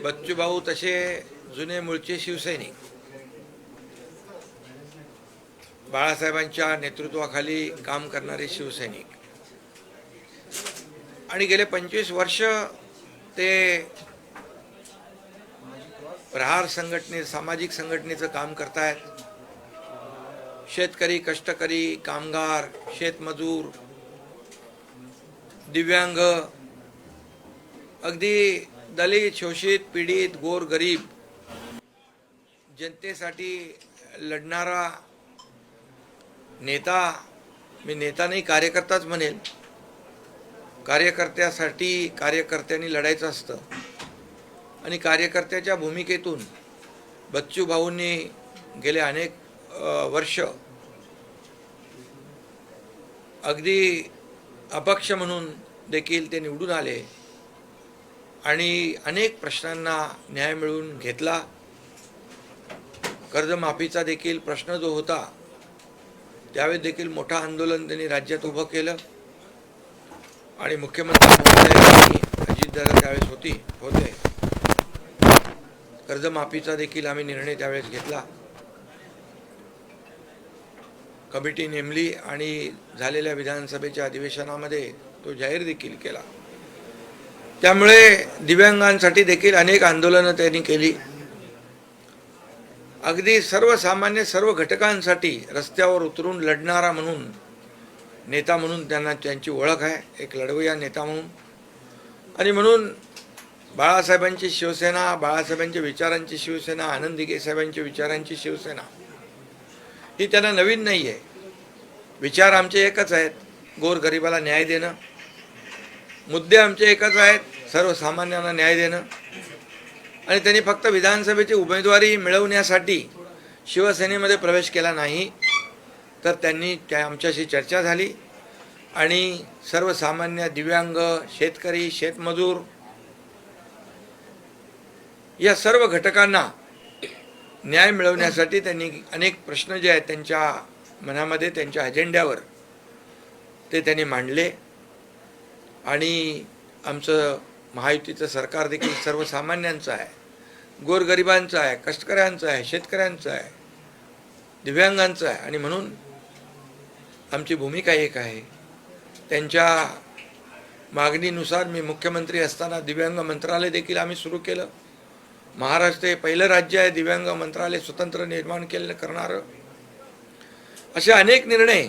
बच्चूभाऊ तसे जुने मूळचे शिवसैनिक, बाळासाहेबांच्या नेतृत्वाखाली काम करणारे शिवसैनिक आणि गेले 25 वर्ष ते प्रहार संघटने सामाजिक संघटनेचं काम करतायत. शेतकरी, कष्टकरी, कामगार, शेतमजूर, दिव्यांग, अगदी दलित, शोषित, पीडित, गोर गरीब जनतेसाठी लढणारा नेता. मी नेता नाही, कार्यकर्ताच म्हणेल. कार्यकर्त्यासाठी कार्यकर्त्यांनी लढायचं असतं आणि कार्यकर्त्याच्या भूमिकेतून बच्चूभाऊंनी गेले अनेक वर्ष अगदी अपक्ष म्हणून देखील ते निवडून आले आणि अनेक प्रश्नांना न्याय मिळवून घेतला. कर्जमाफीचा देखील प्रश्न जो होता त्यावेळी देखील मोठं आंदोलन त्यांनी राज्यात उभं केलं आणि मुख्यमंत्री महोदयांनी अजितदादा त्यावेळेस होते कर्जमाफीचा देखील आम्ही निर्णय त्यावेळेस घेतला. कमिटी नेमली आणि झालेल्या विधानसभेच्या अधिवेशनामध्ये तो जाहीर देखील केला. त्यामुळे दिव्यांगांसाठी देखील अनेक आंदोलनं त्यांनी केली. अगदी सर्वसामान्य सर्व घटकांसाठी रस्त्यावर उतरून लढणारा म्हणून नेता म्हणून त्यांची ओळख आहे, एक लढवय्या नेता म्हणून. आणि म्हणून बाळासाहेबांची शिवसेना, बाळासाहेबांच्या विचारांची शिवसेना, आनंद दिघे साहेबांच्या विचारांची शिवसेना ही त्यांना नवीन नाही आहे. विचार आमचे एकच आहेत, गोरगरिबाला न्याय देणं. मुद्दे आमचे एकच आहेत, सर्वसामान्यांना न्याय देणं. आणि त्यांनी फक्त विधानसभेची उमेदवारी मिळवण्यासाठी शिवसेनेमध्ये प्रवेश केला नाही, तर त्यांनी आमच्याशी चर्चा झाली आणि सर्वसामान्य, दिव्यांग, शेतकरी, शेतमजूर या सर्व घटकांना न्याय मिळवण्यासाठी त्यांनी अनेक प्रश्न जे आहेत त्यांच्या मनामध्ये, त्यांच्या अजेंड्यावर ते त्यांनी मांडले. आणि आमचं महायुतीचं सरकार देखील सर्वसामान्यांचं आहे, गोरगरिबांचं आहे, कष्टकऱ्यांचं आहे, शेतकऱ्यांचं आहे, दिव्यांगांचं आहे. आणि म्हणून आमची भूमिका एक आहे. त्यांच्या मागणीनुसार मी मुख्यमंत्री असताना दिव्यांग मंत्रालय देखील आम्ही सुरू केलं. महाराष्ट्र हे पहिलं राज्य आहे दिव्यांग मंत्रालय स्वतंत्र निर्माण करणारं. असे अनेक निर्णय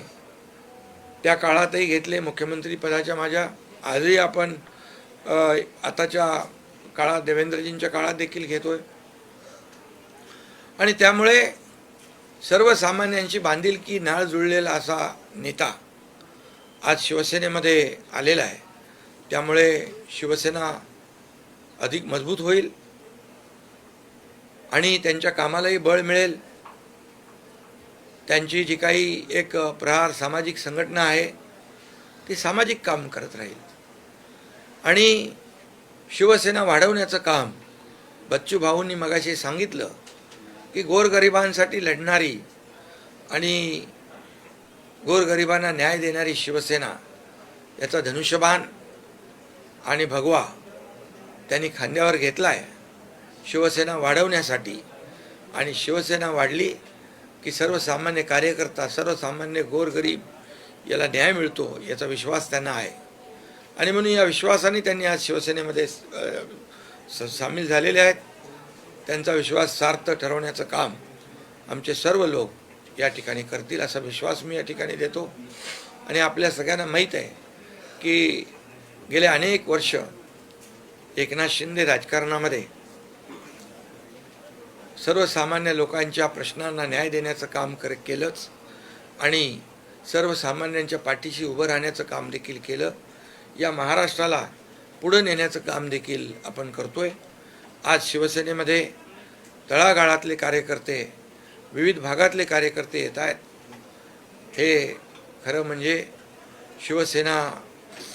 त्या काळातही घेतले. मुख्यमंत्री पदाच्या माझ्या आजही आपण आताच्या काळात देवेंद्रजींच्या काळात देखील घेतोय. आणि त्यामुळे सर्वसामान्यांची बांधिलकी नाळ जुळलेला असा नेता आज शिवसेनेमध्ये आलेला आहे. त्यामुळे शिवसेना अधिक मजबूत होईल आणि त्यांच्या कामालाही बळ मिळेल. त्यांची जी काही एक प्रहार सामाजिक संघटना आहे ती सामाजिक काम करत राहील आणि शिवसेना वाढवण्याचं काम बच्चूभाऊंनी मगाशी सांगितलं की गोरगरिबांसाठी लढणारी आणि गोरगरिबांना न्याय देणारी शिवसेना याचा धनुष्यबाण आणि भगवा त्यांनी खांद्यावर घेतला आहे शिवसेना वाढवण्यासाठी. आणि शिवसेना वाढली की सर्वसामान्य कार्यकर्ता, सर्वसामान्य गोरगरीब याला न्याय मिळतो याचा विश्वास त्यांना आहे. आणि म्हणून या विश्वासाने त्यांनी आज शिवसेनेमध्ये सामील झालेले आहेत. त्यांचा विश्वास सार्थ ठरवण्याचं काम आमचे सर्व लोक या ठिकाणी करतील असा विश्वास मी या ठिकाणी देतो. आणि आपल्या सगळ्यांना माहीत आहे की गेले अनेक वर्ष एकनाथ शिंदे राजकारणामध्ये सर्वसामान्य लोकांच्या प्रश्नांना न्याय देण्याचं काम केलंच आणि सर्वसामान्यांच्या पाठीशी उभं राहण्याचं काम देखील केलं. या महाराष्ट्राला पुढं नेण्याचं काम देखील आपण करतोय. आज शिवसेनेमध्ये तळागाळातले कार्यकर्ते, विविध भागातले कार्यकर्ते येत आहेत. हे खरं म्हणजे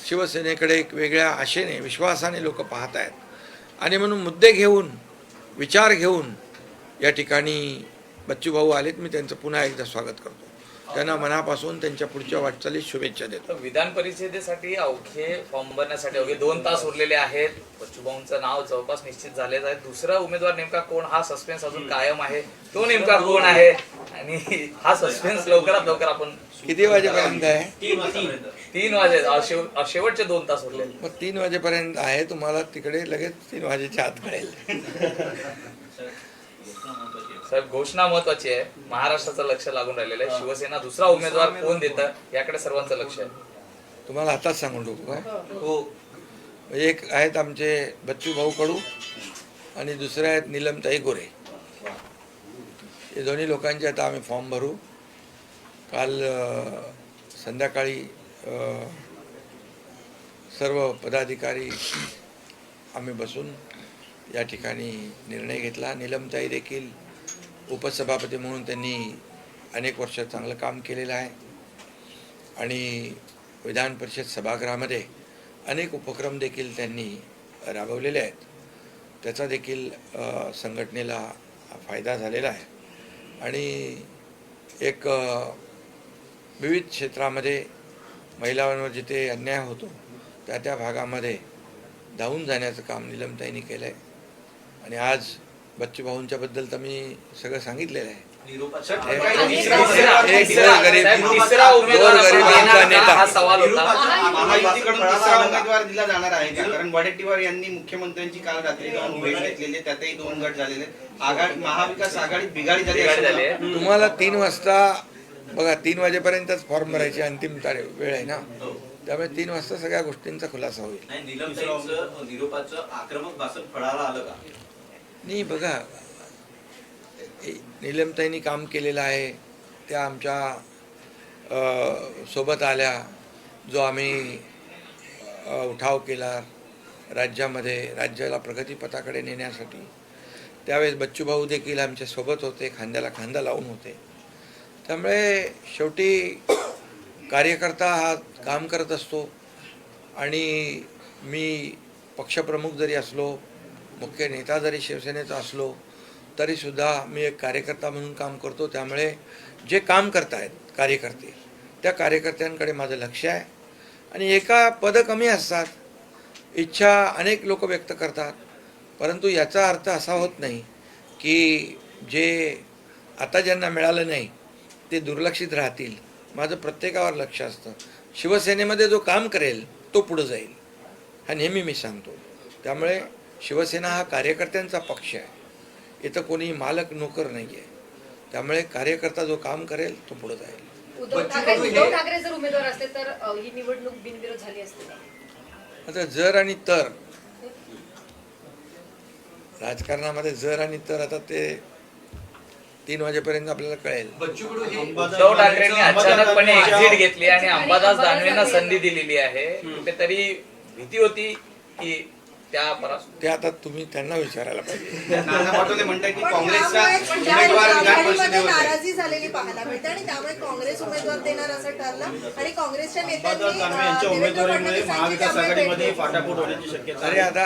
शिवसेनेकडे एक वेगळ्या आशेने, विश्वासाने लोक पाहत आहेत. आणि म्हणून मुद्दे घेऊन, विचार घेऊन या ठिकाणी बच्चूभाऊ आलेत. मी त्यांचं पुन्हा एकदा स्वागत करतो. त्यांना मनापासून त्यांच्या पुढच्या वाटचालीस शुभेच्छा देतो. विधान परिषदेसाठी अवघे फॉर्म भरण्यासाठी अवघे 2 तास उरलेले आहेत. बच्चूभाऊंचं नाव जवळपास निश्चित झालेलं आहे. दुसरा उमेदवार नेमका कोण हा सस्पेन्स अजून कायम आहे. तो नेमका कोण आहे आणि हा सस्पेन्स लवकरात लवकर आपण किती वाजेपर्यंत आहे? 3 वाजे शेवटचे 2 तास उरले. मग 3 वाजेपर्यंत आहे. तुम्हाला तिकडे लगेच 3 वाजेच्या आत कळेल. साहेब घोषणा महत्वाची आहे. महाराष्ट्राचं लक्ष लागून राहिलेलं आहे. शिवसेना दुसरा उमेदवार कोण देतं याकडे सर्वांचं लक्ष आहे. तुम्हाला आताच सांगून टाकू काय? एक आहेत आमचे बच्चू भाऊ कडू आणि दुसरे आहेत नीलमताई गोरे. हे दोन्ही लोकांचे आता आम्ही फॉर्म भरू. काल संध्याकाळी सर्व पदाधिकारी आम्ही बसून या ठिकाणी निर्णय घेतला. नीलमताई देखील उपसभापती म्हणून त्यांनी अनेक वर्ष चांगलं काम केलेलं आहे आणि विधान परिषद सभागृहामध्ये अनेक उपक्रम देखील त्यांनी राबवलेले आहेत. त्याचा देखील संघटनेला फायदा झालेला आहे आणि एक विविध क्षेत्रामध्ये महिलांवर जिथे अन्याय होतो त्या भागामध्ये धावून जाण्याचं काम नीलमताईंनी केलं आहे. आणि आज बच्चूभाऊंच्याबद्दल तर मी सगळं सांगितलेलं आहे. उमेदवार दिला जाणार आहे का? कारण वडेट्टीवार यांनी मुख्यमंत्र्यांची काल रात्री जाऊन भेट घेतलेली, त्यातही 2 गट झालेले. महाविकास आघाडीत बिघाडी झाली. तुम्हाला 3 वाजता बघा, 3 वाजेपर्यंतच फॉर्म भरायची अंतिम वेळ आहे ना, त्यामुळे 3 वाजता सगळ्या गोष्टींचा खुलासा होईल. आक्रमक भाषण फळाला आलं का? नाही बघा, नीलमताईंनी काम केलेलं आहे. त्या आमच्या सोबत आल्या. जो आम्ही उठाव केला राज्यामध्ये, राज्याला प्रगतीपथाकडे नेण्यासाठी, त्यावेळेस बच्चूभाऊ देखील आमच्या सोबत होते, खांद्याला खांदा लावून होते. त्यामुळे शेवटी कार्यकर्ता हा काम करत असतो आणि मी पक्षप्रमुख जरी असलो, मुख्य नेता जरी शिवसेनेचा असलो, तरीसुद्धा मी एक कार्यकर्ता म्हणून काम करतो. त्यामुळे जे काम करतायत कार्यकर्ते, त्या कार्यकर्त्यांकडे माझं लक्ष आहे. आणि एका पदं कमी असतात, इच्छा अनेक लोक व्यक्त करतात, परंतु याचा अर्थ असा होत नाही की जे आता ज्यांना मिळालं नाही ते दुर्लक्षित राहतील. माझं प्रत्येकावर लक्ष असतं. शिवसेनेमध्ये जो काम करेल तो पुढं जाईल, हा नेहमी मी सांगतो. त्यामुळे शिवसेना हा कार्यकर्त्यांचा पक्ष आहे. इथं कोणी मालक नोकर नाही आहे. त्यामुळे कार्यकर्ता जो काम करेल तो पुढे जाईल. उद्धव ठाकरे जर उमेदवार असते तर ही निवडणूक बिनविरोध झाली असते. आता जर आणि तर, राजकारणामध्ये जर आणि तर, आता ते 3 वाजेपर्यंत आपल्याला कळेल. उद्धव ठाकरेंनी अचानकपणे एक्झिट घेतली आणि अंबादास दानवेंना संधी दिलेली आहे. कुठेतरी भीती होती की ते आता तुम्ही त्यांना विचारायला पाहिजे. नाना पटोले म्हणतात की काँग्रेसचा उमेदवार विधान परिषदेवर नाराजी झालेली पाहायला मिळते आणि त्यामुळे काँग्रेस उमेदवार देणार असं ठरलं आणि काँग्रेसच्या नेत्यांनी उमेदवारीमुळे महाविकास आघाडीमध्ये फाटाफूट होण्याची शक्यता. अरे आता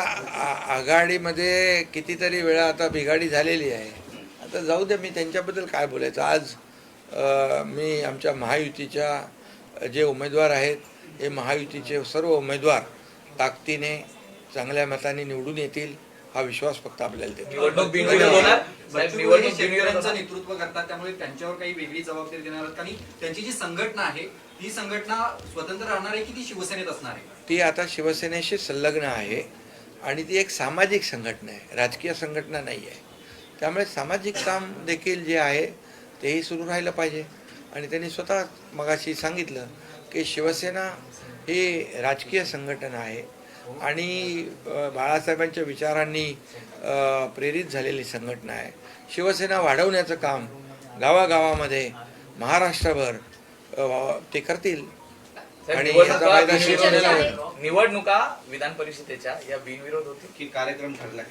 आघाडीमध्ये कितीतरी वेळा आता बिघाडी झालेली आहे. आता जाऊ दे, मी त्यांच्याबद्दल काय बोलायचं. आज मी आमच्या महायुतीच्या जे उमेदवार आहेत, हे महायुतीचे सर्व उमेदवार ताकदीने चांगल्या मताने निवडून येतील, हा विश्वास फक्त आपल्याला देतो. नेतृत्व करतात, त्यामुळे त्यांच्यावर काही वेगळी जबाबदारी देणार आहेत. आणि त्यांची जी संघटना आहे ती संघटना स्वतंत्र राहणार आहे की ती शिवसेनेत असणार आहे? ती आता शिवसेनेशी संलग्न आहे आणि ती एक सामाजिक संघटना आहे, राजकीय संघटना नाही आहे. त्यामुळे सामाजिक काम देखील जे आहे तेही सुरू राहिलं पाहिजे. आणि त्यांनी स्वतः मगाशी सांगितलं की शिवसेना ही राजकीय संघटना आहे आणि बाळासाहेबांच्या विचारांनी प्रेरित झालेली संघटना आहे. शिवसेना वाढवण्याचं काम गावागावामध्ये महाराष्ट्रभर ते करतील आणि निवडणुका विधान परिषदेच्या या बिनविरोध होतील की कार्यक्रम ठरलाय.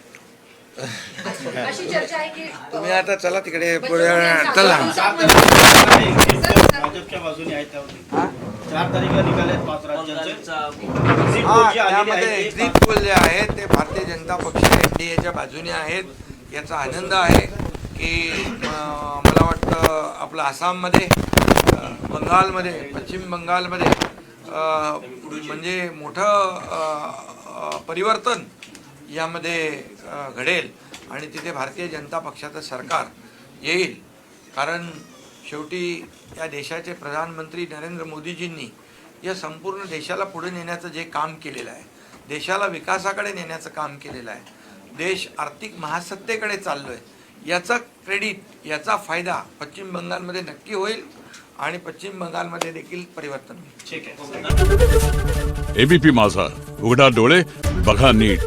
अशी चर्चा आहे की तुम्ही आता चला तिकडे चला. भाजपच्या बाजूने आहेत, 4 तारीखला निघाले 5 राज्यांचे. त्यामध्ये एक्झिट पोल जे आहेत ते भारतीय जनता पक्ष NDAच्या बाजूने आहेत. याचा आनंद आहे की मला वाटतं आपलं आसाममध्ये बंगालमध्ये, पश्चिम बंगालमध्ये म्हणजे मोठं परिवर्तन यामध्ये घडेल आणि तिथे भारतीय जनता पक्षाचं सरकार येईल. कारण शेवटी या देशाचे प्रधानमंत्री नरेंद्र मोदीजींनी या संपूर्ण देशाला पुढे नेण्याचं जे काम केलेलं आहे, देशाला विकासाकडे नेण्याचं काम केलेलं आहे, देश आर्थिक महासत्तेकडे चाललोय, याचा क्रेडिट, याचा फायदा पश्चिम बंगालमध्ये नक्की होईल आणि पश्चिम बंगालमध्ये देखील परिवर्तन होईल. एबीपी माझा, उघडा डोळे बघा नीट.